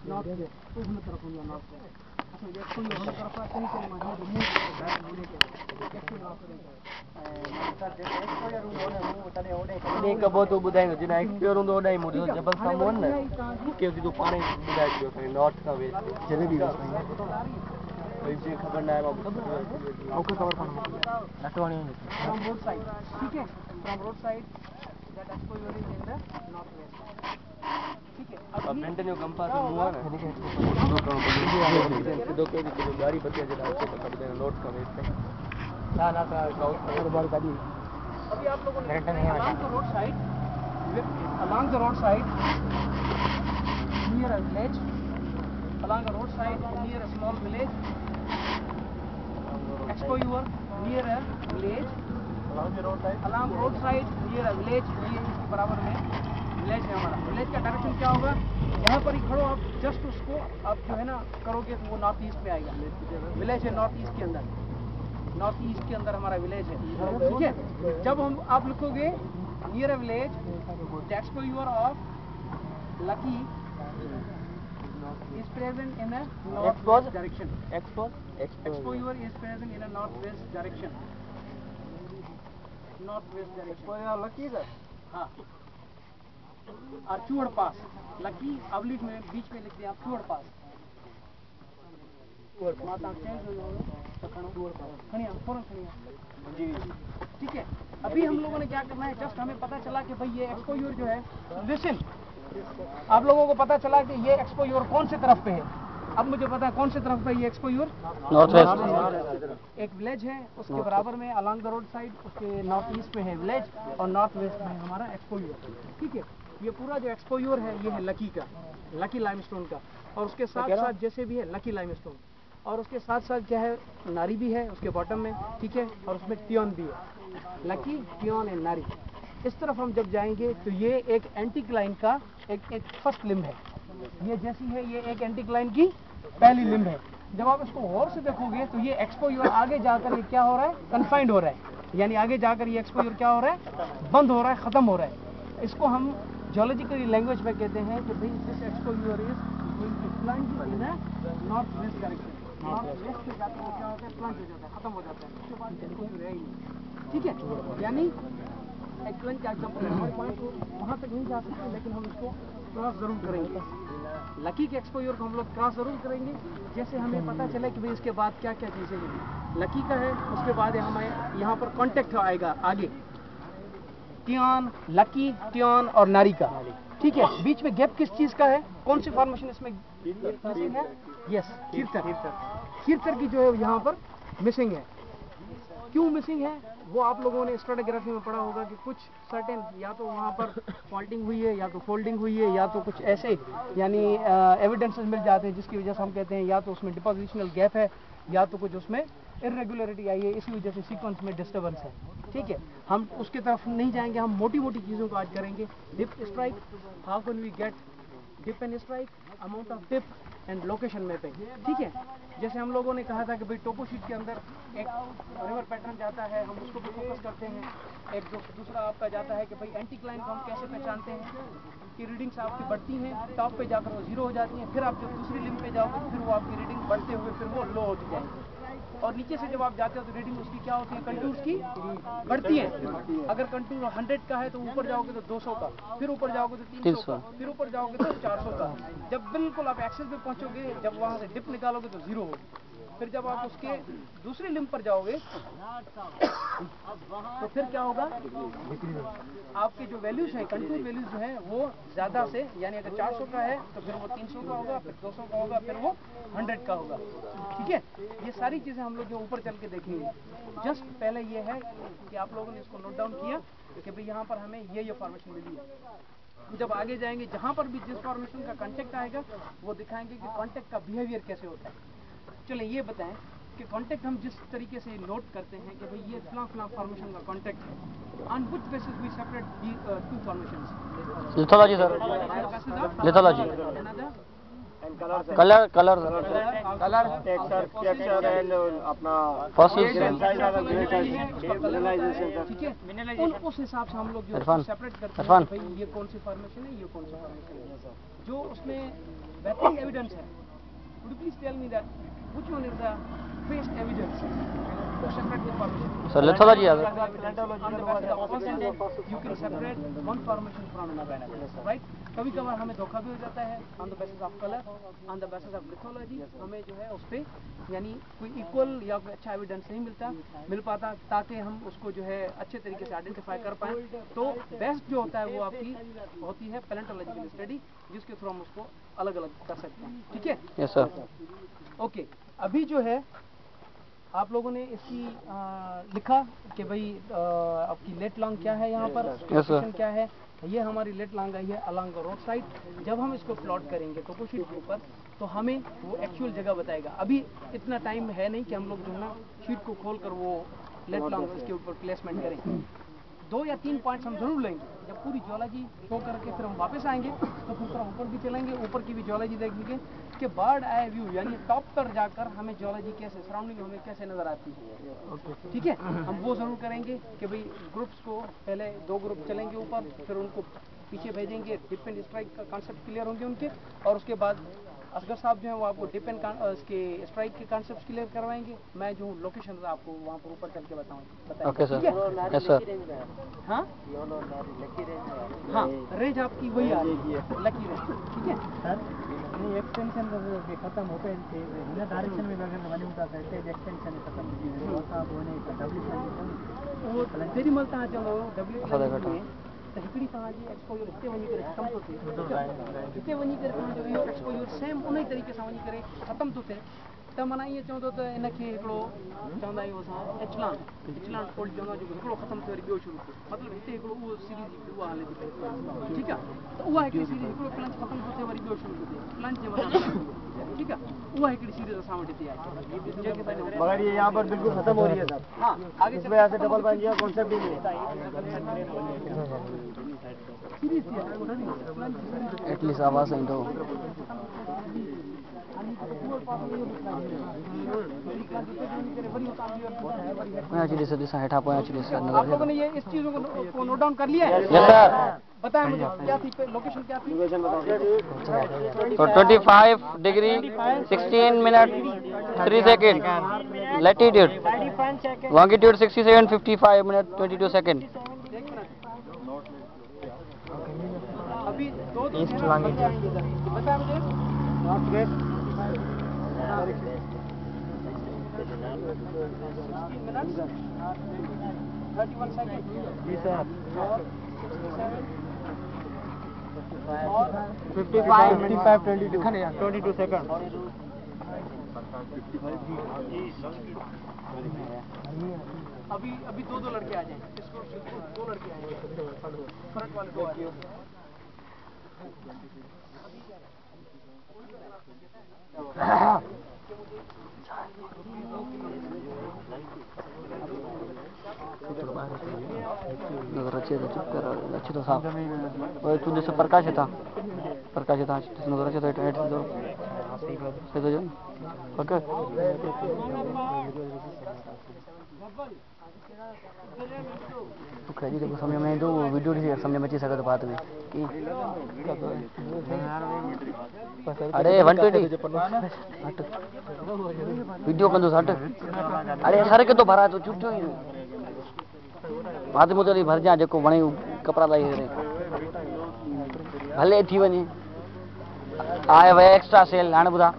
North west तो हम तरफ होंगे नॉर्थ वेस्ट अच्छा ये कोई हम तरफ कहीं से माने तो मूव एक्चुअली एक बहुत बुधाई जिना एक्सप्लोर होंदो ओडाई मुझे जबल सामोन न के सीधो पानी बुधाई दियो है नॉर्थ का वेस्ट जलेबी कोई जे खबर ना है ओके कवर करना नटवाणी फ्रॉम रोड साइड ठीक है from road side that exposure is in the north west ठीक है अब मेंटेन कंपास मुआ ना सीधो कोई गाड़ी बतिया जे डाल के खबर देना नॉर्थ का वेस्ट ना ना साउथ हर बार गाड़ी अभी आप लोगों ने along the road side near a village along the road side near a small village exposure near a village along road side near a village ये इसके बराबर में विलेज है हमारा विलेज का डायरेक्शन क्या होगा यहाँ पर ही खड़ो आप जस्ट उसको आप जो है ना करोगे तो वो नॉर्थ ईस्ट में आएगा विलेज है नॉर्थ ईस्ट के अंदर हमारा विलेज है ठीक है जब हम आप लिखोगे near a village exposure of lucky is present in a northwest direction exposure is present in a northwest direction lucky sir हाँ और चूड़ पास लकी अवलिफ में बीच में लिख दिया आप चूड़ पास माता चेंज हो जाओगे खनिया फौरन खनिया जी ठीक है अभी हम लोगों ने क्या करना है जस्ट हमें पता चला कि भाई ये एक्सपोजर जो है लिसन आप लोगों को पता चला कि ये एक्सपोजर कौन से तरफ पे है अब मुझे पता है कौन से तरफ पे ये एक्सपोजर नॉर्थ वेस्ट एक विलेज है उसके बराबर में अलोंग द रोड साइड उसके नॉर्थ ईस्ट में है विलेज और नॉर्थ वेस्ट में है हमारा एक्सपोजर ठीक है ये पूरा जो एक्सपोजर है ये है लकी का लकी लाइमस्टोन का और उसके साथ साथ जैसे भी है लकी लाइमस्टोन और उसके साथ साथ क्या है नारी भी है उसके बॉटम में ठीक है और उसमें टियोन भी है लकी टियोन एंड नारी इस तरफ हम जब जाएंगे तो ये एक एंटीक्लाइन का एक फर्स्ट लिम्ब है ये जैसी है ये एक एंटीक्लाइन की पहली लिम्ब है जब आप इसको गौर से देखोगे तो ये एक्सपोजर आगे जाकर ये क्या हो रहा है कन्फाइंड हो रहा है यानी आगे जाकर ये एक्सपोजर क्या हो रहा है बंद हो रहा है खत्म हो रहा है इसको हम जियोलॉजिकल लैंग्वेज में कहते हैं कि भाई this exposure is going to plunge in a north west direction north west से जाकर वो क्या होता है प्लंज हो जाता है खत्म हो जाता है उसके बाद एक्सपोजर है ही नहीं ठीक है यानी एक प्लंज का एग्जांपल हमारे पॉइंट वहाँ तक नहीं जा सकते लेकिन हम इसको क्रॉस जरूर करेंगे लकी के एक्सपोजर को हम लोग क्रॉस जरूर करेंगे जैसे हमें पता चले कि भाई इसके बाद क्या क्या चीज़ें हैं लकी का है उसके बाद हमें यहाँ पर कॉन्टेक्ट आएगा आगे टियोन लकी टियोन और नारी का ठीक है बीच में गैप किस चीज़ का है कौन सी फॉर्मेशन इसमें मिसिंग है यस खीरतर की जो है यहाँ पर मिसिंग है क्यों मिसिंग है वो आप लोगों ने स्ट्रेटिग्राफी में पढ़ा होगा कि कुछ सर्टेन या तो वहाँ पर फॉल्टिंग हुई है या तो फोल्डिंग हुई है या तो कुछ ऐसे यानी एविडेंसेस मिल जाते हैं जिसकी वजह से हम कहते हैं या तो उसमें डिपोजिशनल गैप है या तो कुछ उसमें इरेगुलरिटी आई है इसी वजह से सीक्वेंस में डिस्टर्बेंस है ठीक है हम उसकी तरफ नहीं जाएंगे हम मोटी मोटी चीज़ों को आज करेंगे dip strike how can we get dip and strike amount of dip and location mapping ठीक है जैसे हम लोगों ने कहा था कि भाई टोपो शीट के अंदर एक रिवर पैटर्न जाता है हम उसको भी फोकस करते हैं एक दूसरा आपका जाता है कि भाई एंटीक्लाइन को हम कैसे पहचानते हैं कि रीडिंग्स आपकी बढ़ती हैं टॉप पे जाकर वो जीरो हो जाती हैं फिर आप जब दूसरी लिंक पे जाओगे तो फिर वो आपकी रीडिंग बढ़ते हुए फिर वो लो होती जाएंगी और नीचे से जब आप जाते हो तो रीडिंग उसकी क्या होती है कंटूर्स की बढ़ती है अगर कंटूर 100 का है तो ऊपर जाओगे तो 200 का फिर ऊपर जाओगे तो 300 का फिर ऊपर जाओगे तो 400 का जब बिल्कुल आप एक्सेस पे पहुंचोगे जब वहां से डिप निकालोगे तो जीरो होगी फिर जब आप उसके दूसरी लिंक पर जाओगे तो फिर क्या होगा आपके जो वैल्यूज हैं कंटूर वैल्यूज जो हैं वो ज्यादा से यानी अगर 400 का है तो फिर वो 300 का होगा फिर 200 का होगा फिर वो 100 का होगा ठीक है ये सारी चीजें हम लोग जो ऊपर चल के देखेंगे जस्ट पहले ये है कि आप लोगों ने इसको नोट डाउन किया कि भाई यहाँ पर हमें ये फॉर्मेशन मिली है जब आगे जाएंगे जहाँ पर भी जिस फॉर्मेशन का कांटेक्ट आएगा वो दिखाएंगे कि कांटेक्ट का बिहेवियर कैसे होता है चलिए ये बताएं कि कांटेक्ट हम जिस तरीके से नोट करते हैं कि भाई ये फला फॉर्मेशन का कांटेक्ट है on which basis we separate two formations lithology sir lithology colour texture and अपना Fossils. ठीक है, उस हिसाब से हम लोग जो इरफान, सेपरेट करते हैं इरफान। भाई ये कौन सी फॉर्मेशन है, ये कौन सी फॉर्मेशन है, जो उसमें बेहतरीन एविडेंस है। Would you please tell me that which one is the best evidence to separate the formation? So lithology On the basis of fossils, you can separate one formation from another, right? कभी कभार हमें धोखा भी हो जाता है on the basis of color, on the basis of lithology, हमें जो है उस पे यानी कोई इक्वल या कोई अच्छा एविडेंस नहीं मिल पाता, ताकि हम उसको जो है अच्छे तरीके से आइडेंटिफाई कर पाएं। तो बेस्ट जो होता है वो आपकी होती है पैलेंटोलॉजिकल स्टडी, जिसके थ्रू हम उसको अलग अलग कर सकते हैं। ठीक है, यस सर। ओके, अभी जो है आप लोगों ने इसकी लिखा कि भाई आपकी लेट लॉन्ग क्या है, यहाँ पर लोकेशन क्या है। ये हमारी लेट लॉन्ग आई है अलॉन्ग द रोड साइड। जब हम इसको प्लॉट करेंगे तो शीट के ऊपर, तो हमें वो एक्चुअल जगह बताएगा। अभी इतना टाइम है नहीं कि हम लोग जो है ना शीट को खोल कर वो लेट लॉन्ग इसके ऊपर प्लेसमेंट करें। 2 या 3 पॉइंट्स हम जरूर लेंगे। जब पूरी जियोलॉजी शो करके फिर हम वापस आएंगे तो फिर थोड़ा ऊपर भी चलेंगे, ऊपर की भी जियोलॉजी देखेंगे कि बर्ड आई व्यू यानी टॉप पर जाकर हमें जियोलॉजी कैसे, सराउंडिंग हमें कैसे नजर आती है। ठीक है, हम वो जरूर करेंगे कि भाई ग्रुप्स को पहले 2 ग्रुप चलेंगे ऊपर, फिर उनको पीछे भेजेंगे, डिप एंड स्ट्राइक का कॉन्सेप्ट क्लियर होंगे उनके, और उसके बाद असगर साहब जो है वो आपको डिप एंड इसके स्ट्राइक के कॉन्सेप्ट क्लियर करवाएंगे। मैं जो लोकेशन आपको वहाँ पर ऊपर चल के बताऊंगा। Okay sir, yes sir. हाँ हाँ, रेंज आपकी वही आ रही है, लकी रेंज। ठीक है सर, नहीं एक्सटेंशन खत्म होते हैं हिन डायरेक्शन में अगर वञूं था त हिते एक्सटेंशन खत्म थी वेंदो, असां पोइ हिन वो तेरी महिल तव्हां चवंदो डब्ल्यू त हिकिड़ी तव्हांजी एक्सपोजर हिते वञी करे ख़तमु थो थिए, हिते वञी करे तव्हांजो इहो एक्सपोजर सेम उन ई तरीक़े सां वञी करे ख़तमु थो थिए, त माना ईअं चवंदो त इनखे हिकिड़ो चवंदा आहियूं असां एचलान फोल्ड चवंदा आहियूं, हिकिड़ो ख़तमु थियो वरी ॿियो शुरू थियो, मतिलबु हिते हिकिड़ो उहो सीरीज़ हिकिड़ी उहा हले थी पई। ठीकु आहे, त उहा हिकिड़ी सीरीज़ हिकिड़ो प्लंज ख़तमु थो थिए वरी ॿियो शुरू थो थिए, प्लंज जे मथां ठीकु आहे, उहा हिकिड़ी सीरीज़ असां वटि हिते आहे। मगर ये यहाँ पर बिल्कुल खत्म हो रही है साहब। हाँ, आगे इस वजह से डबल पंजिया कॉन्सेप्ट ही नहीं है। एटलीस्ट आवाज़ ईंदो। पोयां अची ॾिसां हेठां, पोयां अची ॾिसां। आप लोगों ने ये इस चीजों को नोट डाउन कर लिया है? Yes sir. बताया मुझे क्या थी लोकेशन, क्या थी? So 25 degree 16 minutes 3 seconds latitude, longitude 67 55 minutes 22 seconds। अभी 2 ईस्ट लॉन्गिट्यूड बताया मुझे, नॉर्थ वेस्ट 16 minutes 31 seconds। जी सर, 55 22 seconds। अभी 2 लड़के आ जाएं, इसको 2 लड़के आएंगे, फ्रंट वाले 2 आ जाएं। नजर अच्छे तो चुप कर, अच्छे तो साफ। और तू जैसे प्रकाश था नजर अच्छे तो हेड से तो जो ओके। तू कहीं देखो समझ में तो वीडियो नहीं समझ में अच्छी सकत बात में कि अरे 120 हट वीडियो कंदो हट। अरे सर के तो भरा तो चुप ही बाद में तो भर जा जेको वणे कपड़ा लाई करे भले थी वञे। आए वे एक्स्ट्रा सेल हाणे ॿुधा